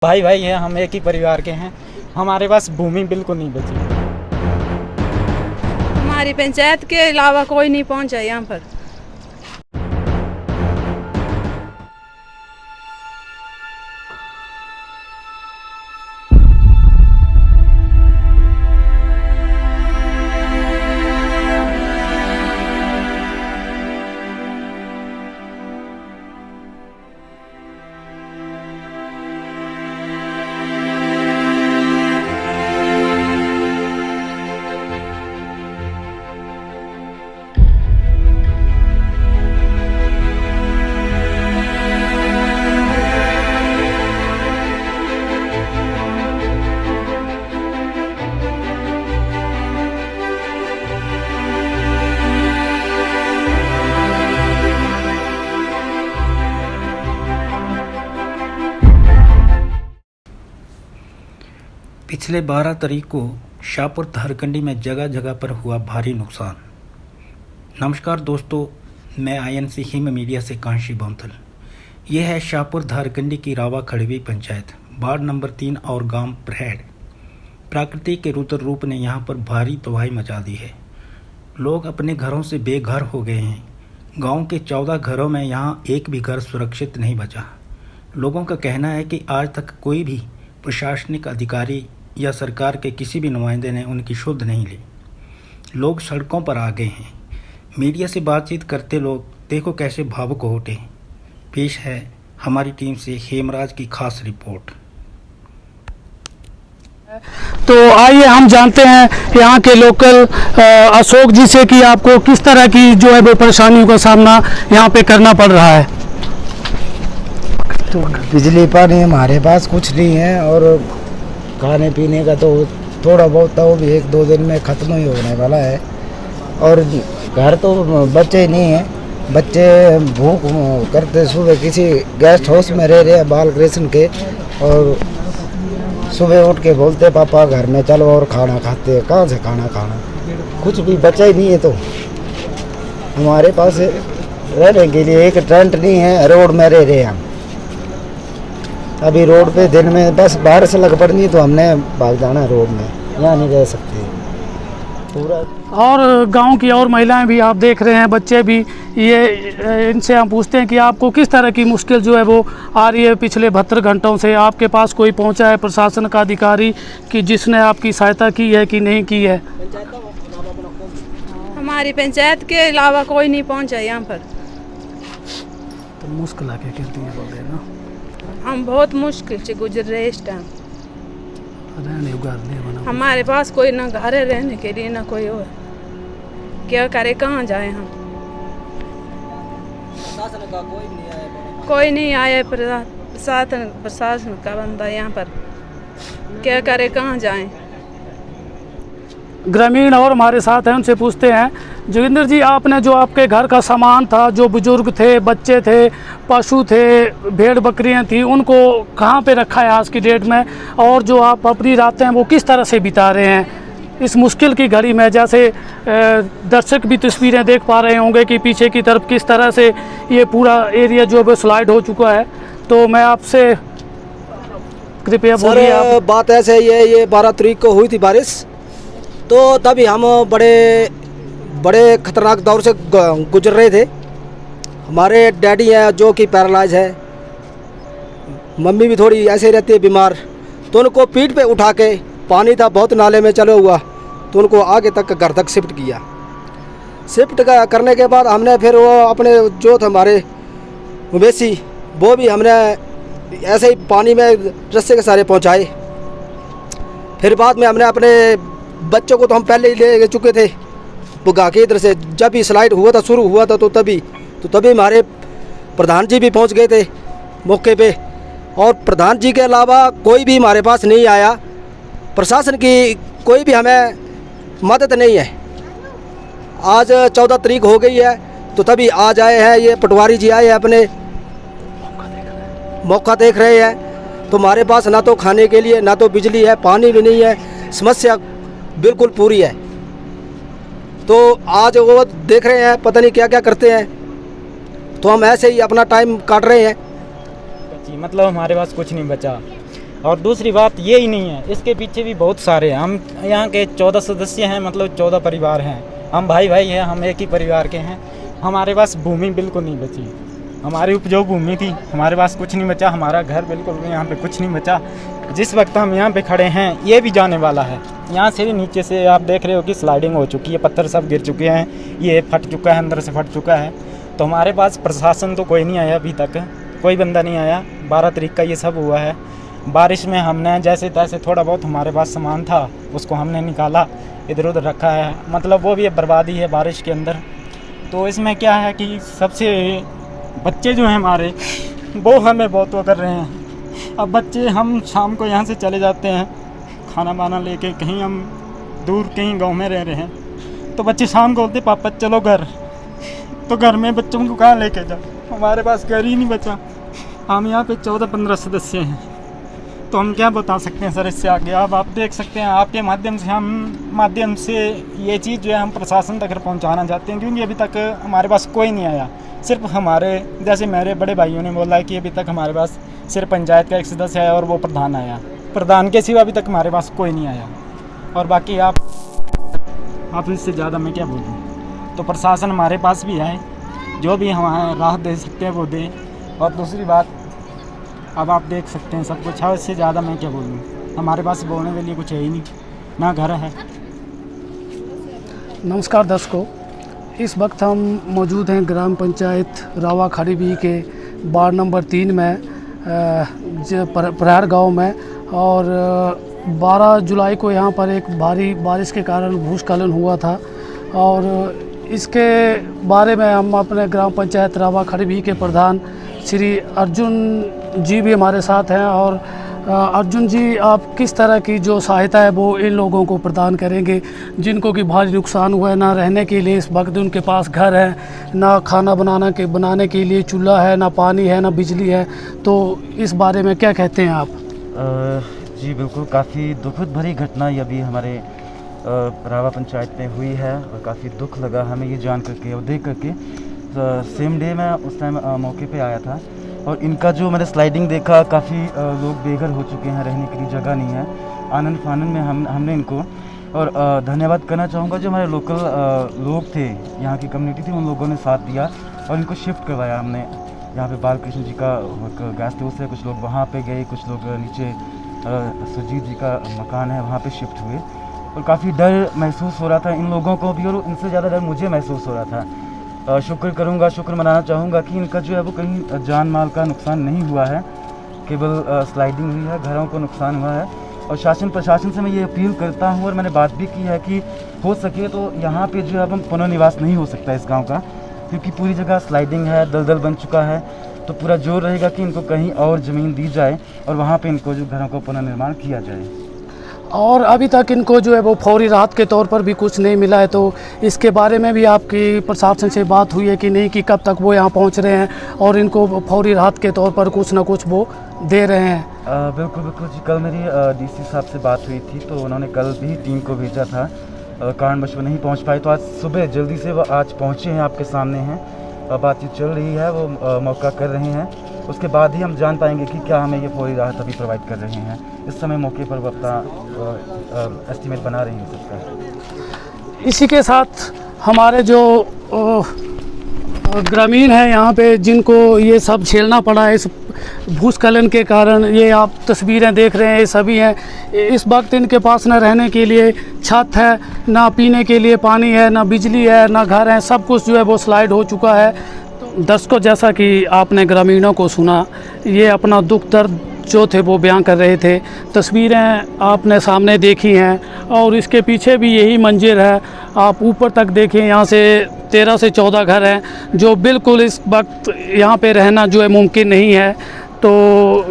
भाई भाई हैं, हम एक ही परिवार के हैं। हमारे पास भूमि बिल्कुल नहीं बची। हमारी पंचायत के अलावा कोई नहीं पहुंचा यहाँ पर। पिछले 12 तारीख को शाहपुर धारकंडी में जगह जगह पर हुआ भारी नुकसान। नमस्कार दोस्तों, मैं आईएनसी हिम मीडिया से कांशी बंसल। यह है शाहपुर धारकंडी की रावा खड़वी पंचायत, वार्ड नंबर 3 और गांव परहेड़। प्रकृति के रुद्र रूप ने यहां पर भारी तबाही मचा दी है। लोग अपने घरों से बेघर हो गए हैं। गांव के 14 घरों में यहां एक भी घर सुरक्षित नहीं बचा। लोगों का कहना है कि आज तक कोई भी प्रशासनिक अधिकारी या सरकार के किसी भी नुमाइंदे ने उनकी शुद्ध नहीं ली। लोग सड़कों पर आ गए हैं। मीडिया से बातचीत करते लोग देखो कैसे भावुक हो उठे। पेश है हमारी टीम से हेमराज की खास रिपोर्ट। तो आइए हम जानते हैं यहाँ के लोकल अशोक जी से कि आपको किस तरह की जो है वो परेशानियों का सामना यहाँ पे करना पड़ रहा है। तो बिजली पानी हमारे पास कुछ नहीं है और खाने पीने का तो थोड़ा बहुत था, वो भी 1-2 दिन में ख़त्म ही होने वाला है। और घर तो बच्चे ही नहीं हैं, बच्चे भूख करते सुबह किसी गेस्ट हाउस में रह रहे हैं बाल कृष्ण के, और सुबह उठ के बोलते पापा घर में चलो और खाना खाते हैं। कहाँ से खाना खाना, कुछ भी बचा ही नहीं है। तो हमारे पास रहने के लिए एक टेंट नहीं है, रोड में रह रहे हैं हम। अभी रोड पे दिन में बस बारिश लग पड़नी तो हमने भाग जाना है रोड में, यहाँ नहीं रह सकते पूरा। और गांव की और महिलाएं भी आप देख रहे हैं, बच्चे भी, ये इनसे हम पूछते हैं कि आपको किस तरह की मुश्किल जो है वो आ रही है। पिछले 72 घंटों से आपके पास कोई पहुंचा है प्रशासन का अधिकारी कि जिसने आपकी सहायता की है कि नहीं की है? हमारी पंचायत के अलावा कोई नहीं पहुंचा यहाँ पर। तो मुश्किल आके कहती है बोल ना, हम बहुत मुश्किल से गुजर रहे इस टाइम। बना हमारे पास कोई ना घर है रहने के लिए ना कोई और, क्या करे, कहाँ जाए हम। कोई नहीं आया प्रशासन का बंदा यहाँ पर, क्या करे, कहाँ जाए। ग्रामीण और हमारे साथ हैं, उनसे पूछते हैं। जोगिंदर जी, आपने जो आपके घर का सामान था, जो बुजुर्ग थे, बच्चे थे, पशु थे, भेड़ बकरियां थी, उनको कहाँ पे रखा है आज की डेट में? और जो आप अपनी रातें हैं वो किस तरह से बिता रहे हैं इस मुश्किल की घड़ी में? जैसे दर्शक भी तस्वीरें देख पा रहे होंगे कि पीछे की तरफ किस तरह से ये पूरा एरिया जो है स्लाइड हो चुका है। तो मैं आपसे कृपया बोलिए आप। बात ऐसे ही है, ये 12 तारीख को हुई थी बारिश, तो तभी हम बड़े ख़तरनाक दौर से गुजर रहे थे। हमारे डैडी हैं जो कि पैरालाइज है, मम्मी भी थोड़ी ऐसे रहती है बीमार, तो उनको पीठ पे उठा के, पानी था बहुत नाले में चला हुआ, तो उनको आगे तक घर तक शिफ्ट किया। शिफ्ट करने के बाद हमने फिर वो अपने जो थे हमारे मवेशी, वो भी हमने ऐसे ही पानी में रस्से के सारे पहुंचाए। फिर बाद में हमने अपने बच्चों को तो हम पहले ही ले चुके थे बुगा के इधर से। जब भी स्लाइड हुआ था, शुरू हुआ था, तो तभी हमारे प्रधान जी भी पहुंच गए थे मौके पे। और प्रधान जी के अलावा कोई भी हमारे पास नहीं आया। प्रशासन की कोई भी हमें मदद नहीं है। आज 14 तारीख हो गई है, तो तभी आज आए हैं, ये पटवारी जी आए हैं, अपने मौका देख रहे हैं। तो हमारे पास ना तो खाने के लिए, ना तो बिजली है, पानी भी नहीं है, समस्या बिल्कुल पूरी है। तो आज वो देख रहे हैं, पता नहीं क्या क्या करते हैं, तो हम ऐसे ही अपना टाइम काट रहे हैं। मतलब हमारे पास कुछ नहीं बचा। और दूसरी बात ये ही नहीं है, इसके पीछे भी बहुत सारे हैं। हम यहाँ के 14 सदस्य हैं, मतलब 14 परिवार हैं। हम भाई भाई हैं, हम एक ही परिवार के हैं। हमारे पास भूमि बिल्कुल नहीं बची, हमारी उपजाऊ भूमि थी, हमारे पास कुछ नहीं बचा। हमारा घर बिल्कुल भी यहाँ पे कुछ नहीं बचा। जिस वक्त हम यहाँ पे खड़े हैं ये भी जाने वाला है। यहाँ से भी नीचे से आप देख रहे हो कि स्लाइडिंग हो चुकी है, पत्थर सब गिर चुके हैं, ये फट चुका है, अंदर से फट चुका है। तो हमारे पास प्रशासन तो कोई नहीं आया अभी तक, कोई बंदा नहीं आया। 12 तारीख का ये सब हुआ है। बारिश में हमने जैसे तैसे थोड़ा बहुत हमारे पास सामान था उसको हमने निकाला, इधर उधर रखा है, मतलब वो भी अब बर्बादी है बारिश के अंदर। तो इसमें क्या है कि सबसे बच्चे जो हैं हमारे वो हमें बहुत वो कर रहे हैं। अब बच्चे, हम शाम को यहाँ से चले जाते हैं खाना वाना लेके, कहीं हम दूर कहीं गांव में रह रहे हैं, तो बच्चे शाम को बोलते पापा चलो घर। तो घर में बच्चों को कहाँ लेके जाओ, हमारे पास घर ही नहीं बचा। हम यहाँ पे 14-15 सदस्य हैं, तो हम क्या बता सकते हैं सर इससे आगे। अब आप देख सकते हैं, आपके माध्यम से ये चीज़ जो है हम प्रशासन तक पहुँचाना चाहते हैं, क्योंकि अभी तक हमारे पास कोई नहीं आया। सिर्फ हमारे जैसे मेरे बड़े भाइयों ने बोला है कि अभी तक हमारे पास सिर्फ पंचायत का एक सदस्य है और वो प्रधान आया, प्रधान के सिवा अभी तक हमारे पास कोई नहीं आया। और बाकी आप इससे ज़्यादा मैं क्या बोलूँ। तो प्रशासन हमारे पास भी आए, जो भी हमारे राहत दे सकते हैं वो दे। और दूसरी बात, अब आप देख सकते हैं सब कुछ है, इससे ज़्यादा मैं क्या बोलूँ। हमारे पास बोलने के लिए कुछ है ही नहीं, ना घर है। नमस्कार दर्शकों, इस वक्त हम मौजूद हैं ग्राम पंचायत रावा खड़ीबी के वार्ड नंबर 3 में प्रहार गांव में। और 12 जुलाई को यहाँ पर एक भारी बारिश के कारण भूस्खलन हुआ था, और इसके बारे में हम अपने ग्राम पंचायत रावा खड़ीबी के प्रधान श्री अर्जुन जी भी हमारे साथ हैं। और अर्जुन जी, आप किस तरह की जो सहायता है वो इन लोगों को प्रदान करेंगे जिनको कि भारी नुकसान हुआ है, ना रहने के लिए इस वक्त उनके पास घर है, ना खाना बनाने के लिए चूल्हा है, ना पानी है, ना बिजली है। तो इस बारे में क्या कहते हैं आप? जी बिल्कुल, काफ़ी दुखद भरी घटना ये अभी हमारे रावा पंचायत में हुई है, और काफ़ी दुख लगा हमें ये जान करके और देख करके। सेम डे मैं उस टाइम मौके पे आया था, और इनका जो मैंने स्लाइडिंग देखा, काफ़ी लोग बेघर हो चुके हैं, रहने के लिए जगह नहीं है। आनंद फानंद में हमने इनको, और धन्यवाद करना चाहूँगा जो हमारे लोकल लोग थे, यहाँ की कम्युनिटी थी, उन लोगों ने साथ दिया और इनको शिफ्ट करवाया हमने। यहाँ पे बालकृष्ण जी का गेस्ट हाउस है, कुछ लोग वहाँ पे गए, कुछ लोग नीचे सुजीत जी का मकान है वहाँ पे शिफ्ट हुए। और काफ़ी डर महसूस हो रहा था इन लोगों को भी, और इनसे ज़्यादा डर मुझे महसूस हो रहा था। शुक्र करूँगा, शुक्र मनाना चाहूँगा कि इनका जो है वो कहीं जान माल का नुकसान नहीं हुआ है, केवल स्लाइडिंग हुई है, घरों को नुकसान हुआ है। और शासन प्रशासन से मैं ये अपील करता हूँ, और मैंने बात भी की है कि हो सके तो यहाँ पे जो है अब पुनर्निवास नहीं हो सकता इस गांव का, क्योंकि पूरी जगह स्लाइडिंग है, दलदल बन चुका है। तो पूरा जोर रहेगा कि इनको कहीं और ज़मीन दी जाए और वहाँ पे इनको जो घरों का पुनर्निर्माण किया जाए। और अभी तक इनको जो है वो फौरी राहत के तौर पर भी कुछ नहीं मिला है, तो इसके बारे में भी आपकी प्रशासन से बात हुई है कि नहीं, कि कब तक वो यहाँ पहुँच रहे हैं और इनको फौरी राहत के तौर पर कुछ ना कुछ वो दे रहे हैं? बिल्कुल बिल्कुल जी, कल मेरी डीसी साहब से बात हुई थी, तो उन्होंने कल भी टीम को भेजा था, कारणवश वो नहीं पहुँच पाए। तो आज सुबह जल्दी से वो आज पहुँचे हैं, आपके सामने हैं, बातचीत चल रही है, वो मौका कर रहे हैं। उसके बाद ही हम जान पाएंगे कि क्या हमें ये फौरी राहत अभी प्रोवाइड कर रहे हैं। इस समय मौके पर वो अपना एस्टीमेट बना रहे हैं सबका। इसी के साथ हमारे जो ग्रामीण हैं यहाँ पे, जिनको ये सब झेलना पड़ा है इस भूस्खलन के कारण, ये आप तस्वीरें देख रहे हैं, ये सभी हैं। इस वक्त इनके पास न रहने के लिए छत है, ना पीने के लिए पानी है, ना बिजली है, ना घर है, सब कुछ जो है वो स्लाइड हो चुका है। दर्शकों, जैसा कि आपने ग्रामीणों को सुना, ये अपना दुख दर्द जो थे वो बयां कर रहे थे। तस्वीरें आपने सामने देखी हैं, और इसके पीछे भी यही मंजिल है। आप ऊपर तक देखें, यहाँ से 13 से 14 घर हैं जो बिल्कुल इस वक्त यहाँ पे रहना जो है मुमकिन नहीं है। तो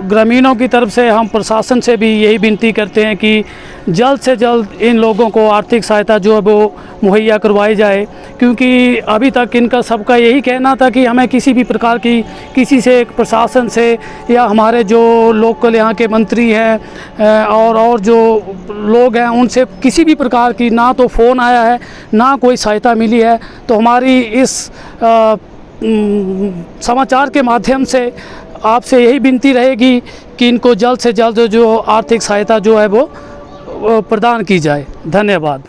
ग्रामीणों की तरफ से हम प्रशासन से भी यही विनती करते हैं कि जल्द से जल्द इन लोगों को आर्थिक सहायता जो है वो मुहैया करवाई जाए, क्योंकि अभी तक इनका सबका यही कहना था कि हमें किसी भी प्रकार की, किसी से, प्रशासन से या हमारे जो लोकल यहाँ के मंत्री हैं और जो लोग हैं, उनसे किसी भी प्रकार की ना तो फ़ोन आया है, ना कोई सहायता मिली है। तो हमारी इस समाचार के माध्यम से आपसे यही विनती रहेगी कि इनको जल्द से जल्द जो आर्थिक सहायता जो है वो प्रदान की जाए। धन्यवाद।